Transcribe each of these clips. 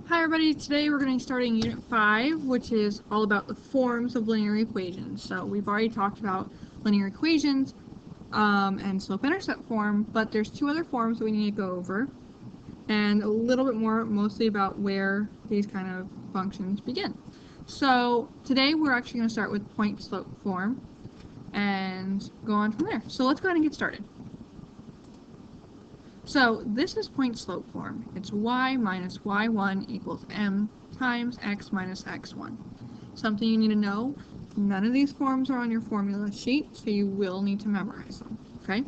Hi everybody, today we're going to be starting Unit 5, which is all about the forms of linear equations. So we've already talked about linear equations and slope-intercept form, but there's two other forms that we need to go over, and a little bit more mostly about where these kind of functions begin. So today we're actually going to start with point-slope form and go on from there. So let's go ahead and get started. So this is point-slope form. It's y minus y1 equals m times x minus x1. Something you need to know, none of these forms are on your formula sheet, so you will need to memorize them, okay?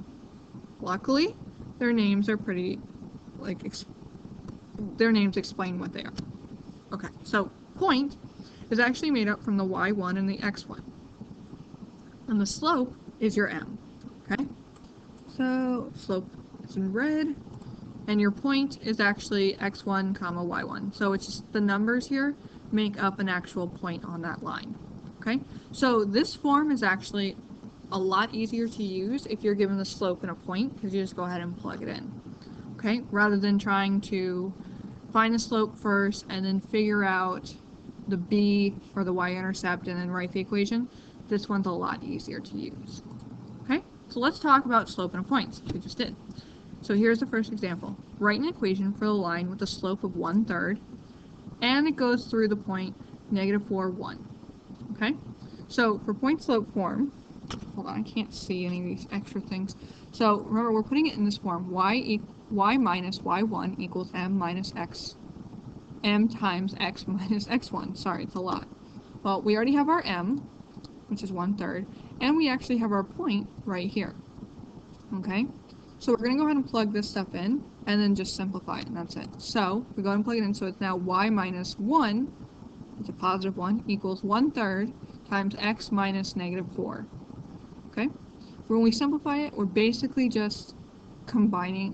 Luckily, their names are pretty, their names explain what they are. Okay, so point is actually made up from the y1 and the x1. And the slope is your m, okay? So slope is in red, and your point is actually x1 comma y1. So it's just the numbers here make up an actual point on that line, okay? So this form is actually a lot easier to use if you're given the slope and a point, because you just go ahead and plug it in, okay? Rather than trying to find the slope first and then figure out the b or the y-intercept and then write the equation, this one's a lot easier to use, okay? So let's talk about slope and points, which we just did. So here's the first example. Write an equation for the line with a slope of 1/3, and it goes through the point -4, 1. Okay? So for point-slope form, hold on, I can't see any of these extra things. So remember, we're putting it in this form. Y minus y1 equals m times x minus x1. Sorry, it's a lot. Well, we already have our m, which is 1/3, and we actually have our point right here. Okay? So we're going to go ahead and plug this stuff in, and then just simplify it, and that's it. So we go ahead and plug it in, so it's now y minus 1, it's a positive 1, equals 1/3 times x minus -4. Okay? When we simplify it, we're basically just combining,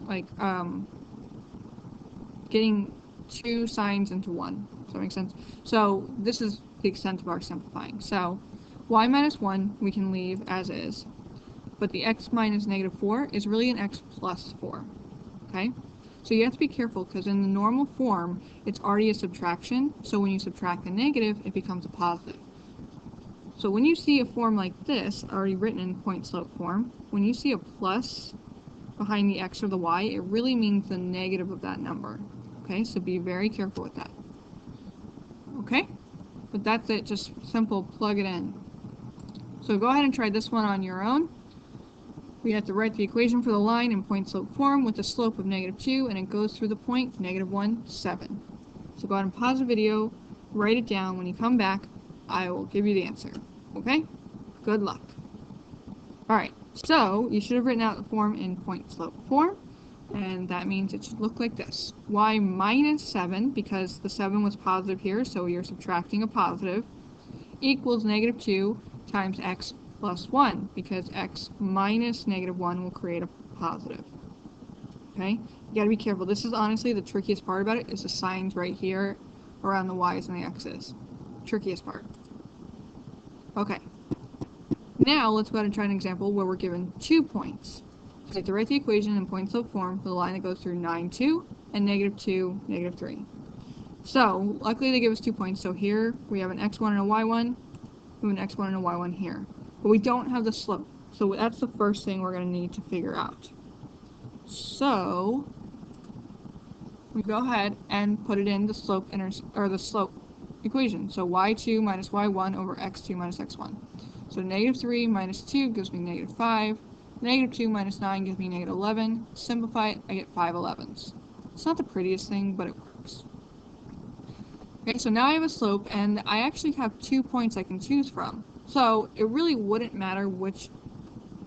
getting two signs into one. Does that make sense? So this is the extent of our simplifying. So y minus 1 we can leave as is, but the x minus -4 is really an x plus 4, okay? So you have to be careful, because in the normal form, it's already a subtraction, so when you subtract a negative, it becomes a positive. So when you see a form like this, already written in point-slope form, when you see a plus behind the x or the y, it really means the negative of that number, okay? So be very careful with that, okay? But that's it, just simple, plug it in. So go ahead and try this one on your own. We have to write the equation for the line in point-slope form with a slope of -2, and it goes through the point -1, 7. So go ahead and pause the video, write it down. When you come back, I will give you the answer. Okay? Good luck. Alright, so you should have written out the form in point-slope form, and that means it should look like this. Y minus 7, because the 7 was positive here, so you're subtracting a positive, equals -2 times x plus 1, because x minus -1 will create a positive. Okay? You gotta be careful. This is honestly the trickiest part about it, is the signs right here around the y's and the x's. Trickiest part. Okay. Now let's go ahead and try an example where we're given 2 points. So you have to write the equation in point-slope form for the line that goes through 9, 2, and -2, -3. So luckily they give us 2 points. So here we have an x1 and a y1, we have an x1 and a y1 here. But we don't have the slope, so that's the first thing we're going to need to figure out. So we go ahead and put it in the slope equation. So y2 minus y1 over x2 minus x1. So -3 minus 2 gives me -5. -2 minus 9 gives me -11. Simplify it, I get 5/11ths. It's not the prettiest thing, but it works. Okay, so now I have a slope, and I actually have 2 points I can choose from. So it really wouldn't matter which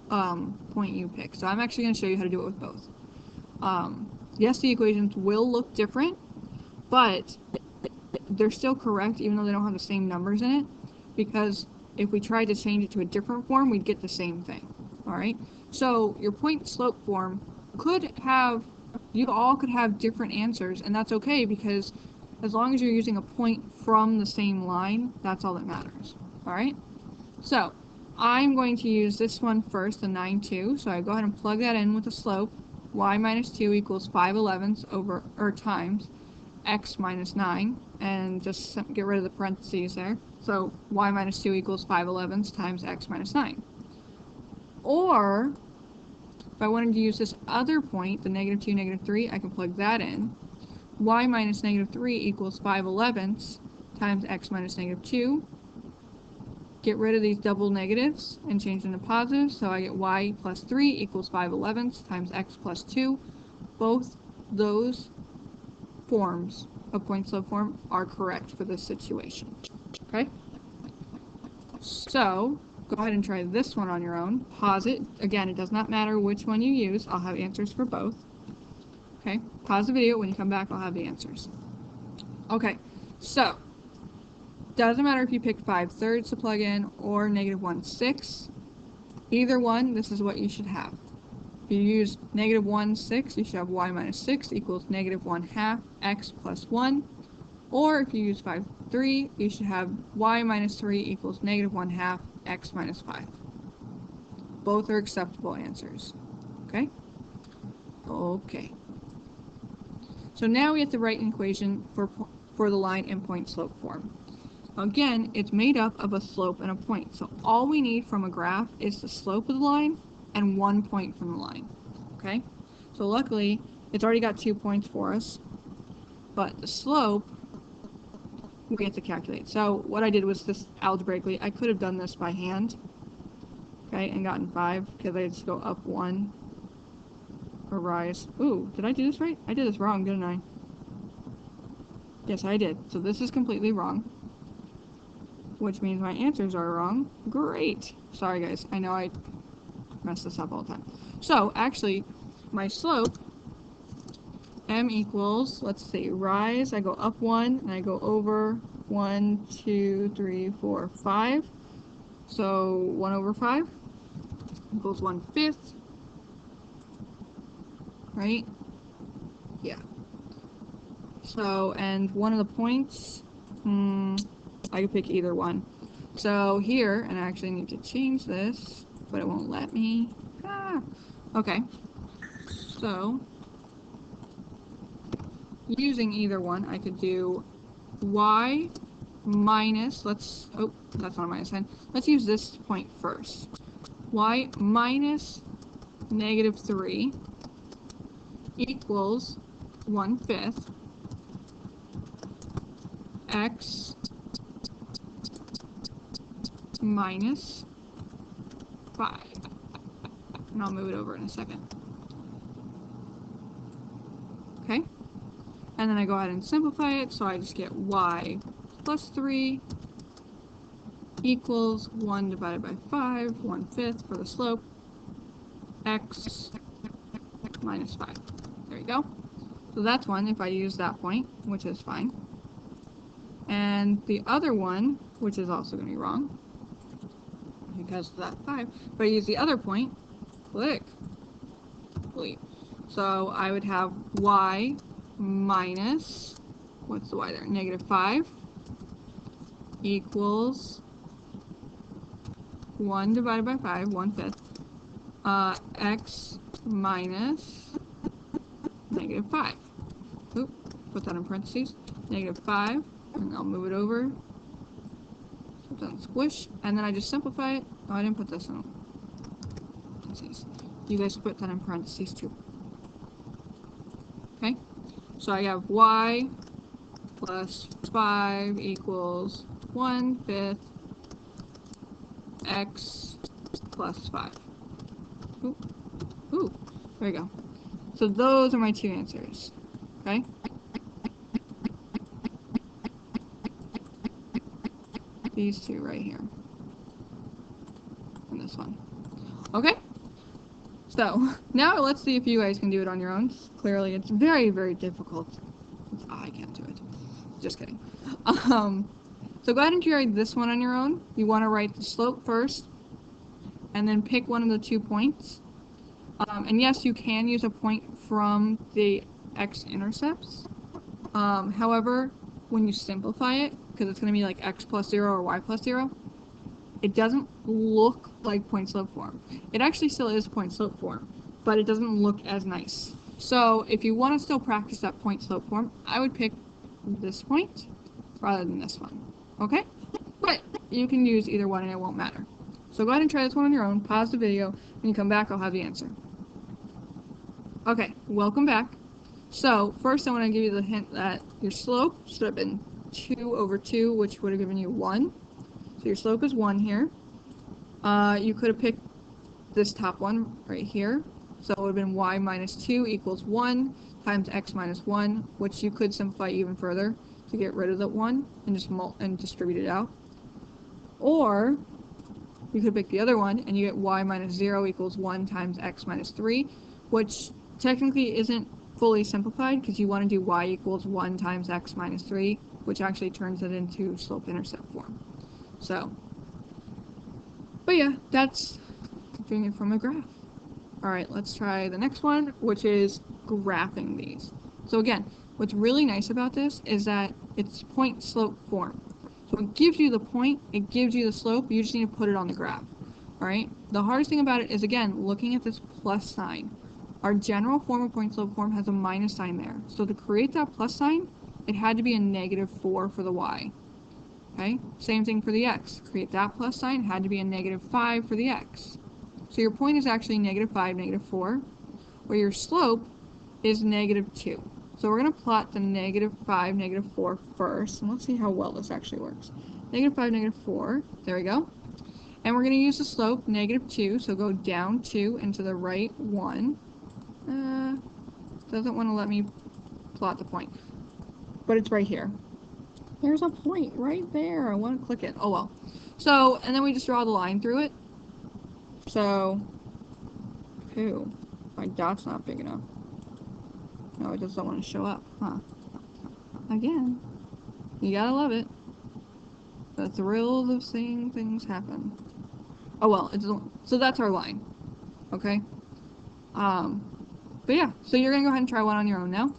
point you pick. So I'm actually going to show you how to do it with both. Yes, the equations will look different, but they're still correct even though they don't have the same numbers in it, because if we tried to change it to a different form, we'd get the same thing. Alright? So your point-slope form you all could have different answers, and that's okay, because as long as you're using a point from the same line, that's all that matters. Alright? So I'm going to use this one first, the 9, 2. So I go ahead and plug that in with the slope. Y minus 2 equals 5/11ths times x minus 9, and just get rid of the parentheses there. So y minus 2 equals 5/11 times x minus 9. Or, if I wanted to use this other point, the negative 2, negative 3, I can plug that in. Y minus negative 3 equals 5/11 times x minus negative 2. Get rid of these double negatives and change them to positives, so I get y plus 3 equals 5/11 times x plus 2. Both those forms of point slope form are correct for this situation. Okay? So, go ahead and try this one on your own. Pause it. Again, it does not matter which one you use. I'll have answers for both. Okay? Pause the video. When you come back, I'll have the answers. Okay, so doesn't matter if you picked 5/3 to plug in or negative 1/6. Either one, this is what you should have. If you use negative 1/6, you should have y minus 6 equals negative 1/2 x plus 1. Or if you use 5/3, you should have y minus 3 equals negative 1/2 x minus 5. Both are acceptable answers. Okay? Okay. So now we have to write an equation for the line in point slope form. Again, it's made up of a slope and a point. So all we need from a graph is the slope of the line and 1 point from the line. Okay? So luckily, it's already got 2 points for us. But the slope, we have to calculate. So what I did was this algebraically. I could have done this by hand. Okay, and gotten 5 because I just go up 1 or rise. Ooh, did I do this right? I did this wrong, didn't I? Yes, I did. So this is completely wrong, which means my answers are wrong. Great. Sorry, guys. I know I mess this up all the time. So, actually, my slope, m equals, let's see, rise, I go up 1, and I go over 1, 2, 3, 4, 5. So, 1 over 5 equals 1/5. Right? Yeah. So, and one of the points, I could pick either one. So here, and I actually need to change this, but it won't let me. Okay. So, using either one, I could do y minus, that's not a minus sign. Let's use this point first. Y minus negative 3 equals 1/5 x minus 5. And I'll move it over in a second. Okay? And then I go ahead and simplify it, so I just get y plus 3 equals 1 divided by 5, 1/5 for the slope, x minus 5. There you go. So that's one if I use that point, which is fine. And the other one, which is also going to be wrong, because of that 5, if I use the other point, click. So I would have y minus, what's the y there? Negative 5 equals 1 divided by 5, 1/5, x minus negative 5. Oop, put that in parentheses. Negative 5, and I'll move it over. So it doesn't squish, and then I just simplify it. Oh, I didn't put this in parentheses. You guys put that in parentheses too. Okay? So I have y plus 5 equals 1/5 x plus 5. Ooh, there we go. So those are my two answers. Okay? These two right here. And this one. Okay? So, now let's see if you guys can do it on your own. Clearly, it's very, very difficult. I can't do it. Just kidding. So go ahead and write this one on your own. You want to write the slope first, and then pick one of the 2 points. And yes, you can use a point from the x-intercepts. However, when you simplify it, because it's going to be like x plus 0 or y plus 0, it doesn't look like point slope form. It actually still is point slope form, but it doesn't look as nice. So if you want to still practice that point slope form, I would pick this point rather than this one. Okay? But you can use either one and it won't matter. So go ahead and try this one on your own. Pause the video. When you come back, I'll have the answer. Okay, welcome back. So first I want to give you the hint that your slope should have been 2 over 2, which would have given you 1. So your slope is 1 here. You could have picked this top one right here. So it would have been y minus 2 equals 1 times x minus 1, which you could simplify even further to get rid of the 1 and just distribute it out. Or you could pick the other one and you get y minus 0 equals 1 times x minus 3, which technically isn't fully simplified because you want to do y equals 1 times x minus 3, which actually turns it into slope-intercept form. So, but yeah, that's doing it from a graph. Alright, let's try the next one, which is graphing these. So again, what's really nice about this is that it's point-slope form. So it gives you the point, it gives you the slope, you just need to put it on the graph. Alright, the hardest thing about it is, again, looking at this plus sign. Our general form of point-slope form has a minus sign there. So to create that plus sign, it had to be a -4 for the y. Okay, same thing for the x. Create that plus sign, had to be a -5 for the x. So your point is actually -5, -4, where your slope is -2. So we're going to plot the -5, -4 first, and let's see how well this actually works. -5, -4, there we go. And we're going to use the slope, -2, so go down 2 and to the right 1. Doesn't want to let me plot the point, but it's right here. There's a point right there. I want to click it. Oh well. So, and then we just draw the line through it. So, ew, my dot's not big enough. No, it just don't want to show up, huh? Again, you gotta love it. The thrills of seeing things happen. Oh well, it doesn't. So that's our line. Okay. But yeah, so you're gonna go ahead and try one on your own now.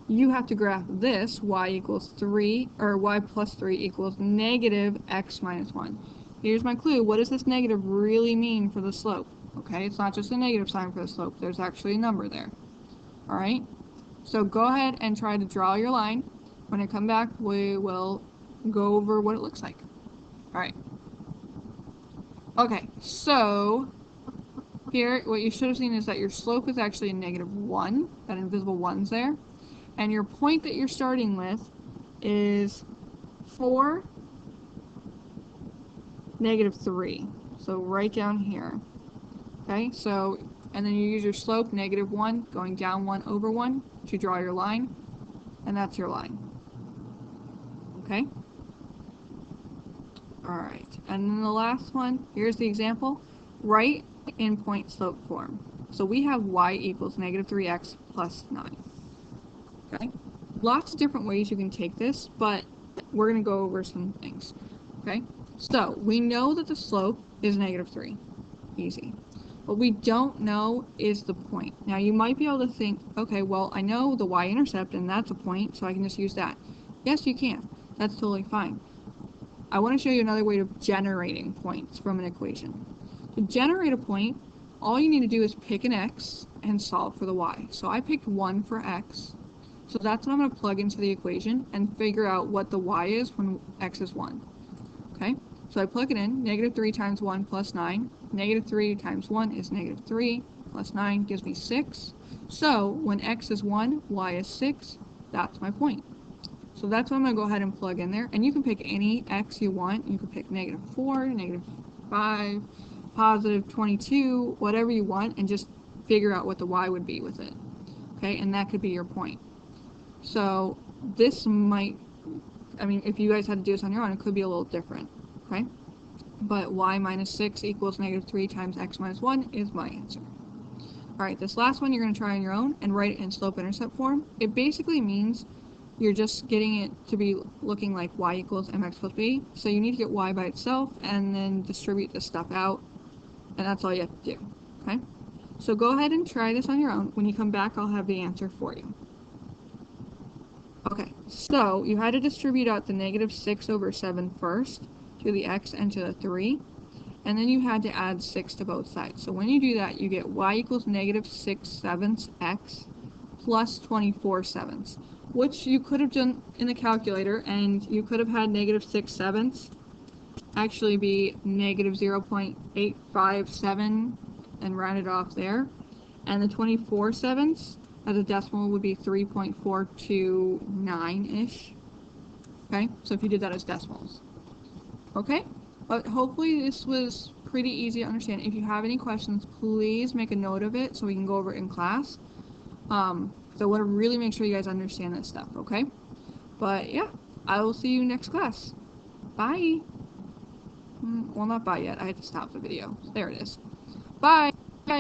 You have to graph this, y equals 3, or y plus 3 equals -x minus 1. Here's my clue. What does this negative really mean for the slope? Okay, it's not just a negative sign for the slope. There's actually a number there. Alright, so go ahead and try to draw your line. When I come back, we will go over what it looks like. Alright. Okay, so here, what you should have seen is that your slope is actually a -1. That invisible 1's there. And your point that you're starting with is 4, -3. So right down here. Okay, so, and then you use your slope, -1, going down 1 over 1 to draw your line. And that's your line. Okay? Alright, and then the last one, here's the example. Write in point-slope form. So we have y equals -3x plus 9. Okay? Lots of different ways you can take this, but we're going to go over some things. Okay? So, we know that the slope is -3. Easy. What we don't know is the point. Now, you might be able to think, okay, well, I know the y-intercept, and that's a point, so I can just use that. Yes, you can. That's totally fine. I want to show you another way of generating points from an equation. To generate a point, all you need to do is pick an x and solve for the y. So I picked 1 for x. So that's what I'm going to plug into the equation and figure out what the y is when x is 1. Okay? So I plug it in. -3 times 1 plus 9. -3 times 1 is -3 plus 9 gives me 6. So when x is 1, y is 6. That's my point. So that's what I'm going to go ahead and plug in there. And you can pick any x you want. You can pick -4, -5, positive 22, whatever you want, and just figure out what the y would be with it. Okay? And that could be your point. So this might, I mean, if you guys had to do this on your own, it could be a little different. Okay? But y minus 6 equals -3 times x minus 1 is my answer. Alright, this last one you're going to try on your own and write it in slope-intercept form. It basically means you're just getting it to be looking like y equals mx plus b. So you need to get y by itself and then distribute this stuff out. And that's all you have to do. Okay? So go ahead and try this on your own. When you come back, I'll have the answer for you. Okay, so you had to distribute out the -6 over 7 first to the x and to the 3. And then you had to add 6 to both sides. So when you do that, you get y equals -6/7 x plus 24/7, which you could have done in the calculator, and you could have had -6/7 actually be -0.857 and round it off there. And the 24/7 as a decimal would be 3.429-ish. Okay, so if you did that as decimals. Okay, but hopefully this was pretty easy to understand. If you have any questions, please make a note of it so we can go over it in class. So I want to really make sure you guys understand this stuff, okay? But yeah, I will see you next class. Bye. Well, not bye yet. I had to stop the video. There it is. Bye.